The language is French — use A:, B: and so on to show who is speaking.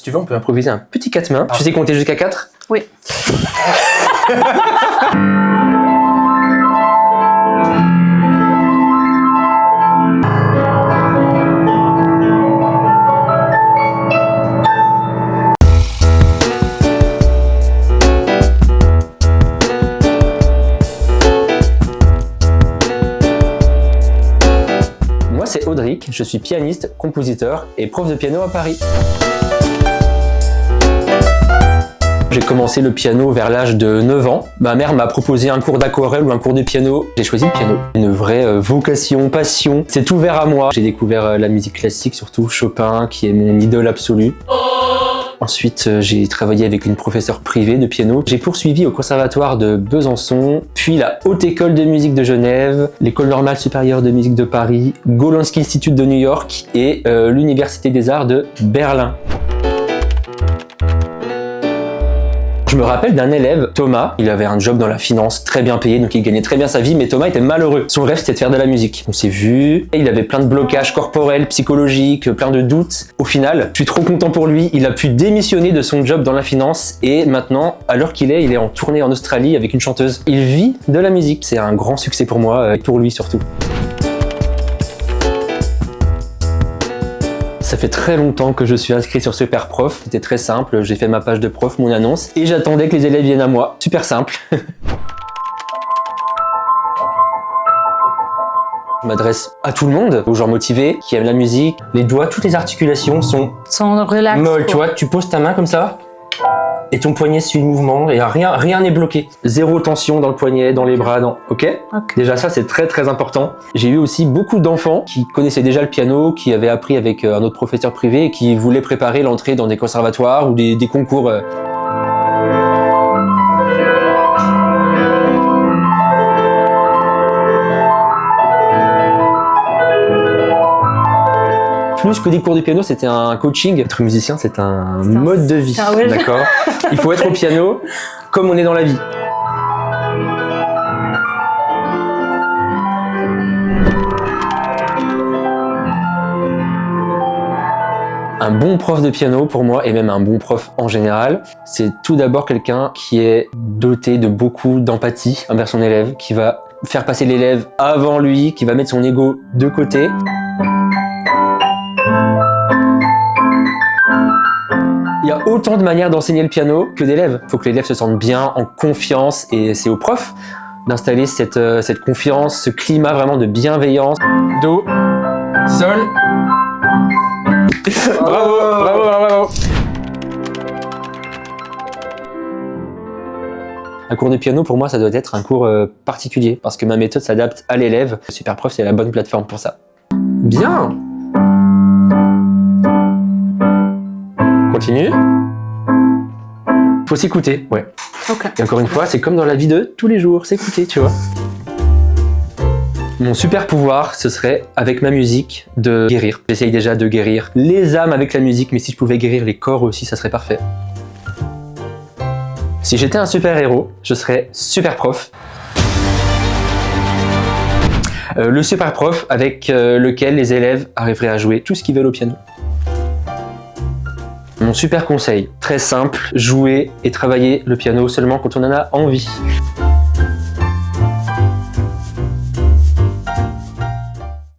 A: tu veux, on peut improviser un petit 4 mains. Tu sais compter jusqu'à 4?
B: Oui.
A: Moi, c'est Audric, je suis pianiste, compositeur et prof de piano à Paris. J'ai commencé le piano vers l'âge de 9 ans. Ma mère m'a proposé un cours d'aquarelle ou un cours de piano. J'ai choisi le piano. Une vraie vocation, passion. C'est ouvert à moi. J'ai découvert la musique classique, surtout Chopin, qui est mon idole absolue. Ensuite, j'ai travaillé avec une professeure privée de piano. J'ai poursuivi au conservatoire de Besançon, puis la Haute École de musique de Genève, l'École normale supérieure de musique de Paris, Golonsky Institute de New York et l'Université des Arts de Berlin. Je me rappelle d'un élève, Thomas, il avait un job dans la finance très bien payé, donc il gagnait très bien sa vie, mais Thomas était malheureux. Son rêve, c'était de faire de la musique. On s'est vu, il avait plein de blocages corporels, psychologiques, plein de doutes. Au final, je suis trop content pour lui, il a pu démissionner de son job dans la finance et maintenant, à l'heure qu'il est, il est en tournée en Australie avec une chanteuse. Il vit de la musique. C'est un grand succès pour moi et pour lui surtout. Ça fait très longtemps que je suis inscrit sur Superprof. C'était très simple, j'ai fait ma page de prof, mon annonce, et j'attendais que les élèves viennent à moi. Super simple. Je m'adresse à tout le monde, aux gens motivés, qui aiment la musique. Les doigts, toutes les articulations sont
B: relax.
A: molles. Tu vois, tu poses ta main comme ça, et ton poignet suit le mouvement, et rien n'est bloqué. Zéro tension dans le poignet, dans les bras, ok. Déjà ça, c'est très très important. J'ai eu aussi beaucoup d'enfants qui connaissaient déjà le piano, qui avaient appris avec un autre professeur privé et qui voulaient préparer l'entrée dans des conservatoires ou des concours. Plus que des cours de piano, c'était un coaching. Être musicien, c'est un mode de vie, d'accord. Il faut être au piano comme on est dans la vie. Un bon prof de piano, pour moi, et même un bon prof en général, c'est tout d'abord quelqu'un qui est doté de beaucoup d'empathie envers son élève, qui va faire passer l'élève avant lui, qui va mettre son ego de côté. Il y a autant de manières d'enseigner le piano que d'élèves. Il faut que l'élève se sente bien, en confiance, et c'est au prof d'installer cette confiance, ce climat vraiment de bienveillance. Do, sol. Bravo, bravo, bravo. Un cours de piano, pour moi, ça doit être un cours particulier, parce que ma méthode s'adapte à l'élève. Superprof, c'est la bonne plateforme pour ça. Bien. Continue. Faut s'écouter, ouais. Et encore une fois, c'est comme dans la vie de tous les jours, s'écouter, tu vois. Mon super pouvoir, ce serait, avec ma musique, de guérir. J'essaye déjà de guérir les âmes avec la musique, mais si je pouvais guérir les corps aussi, ça serait parfait. Si j'étais un super héros, je serais super prof. Le super prof avec lequel les élèves arriveraient à jouer tout ce qu'ils veulent au piano. Mon super conseil, très simple, jouer et travailler le piano seulement quand on en a envie.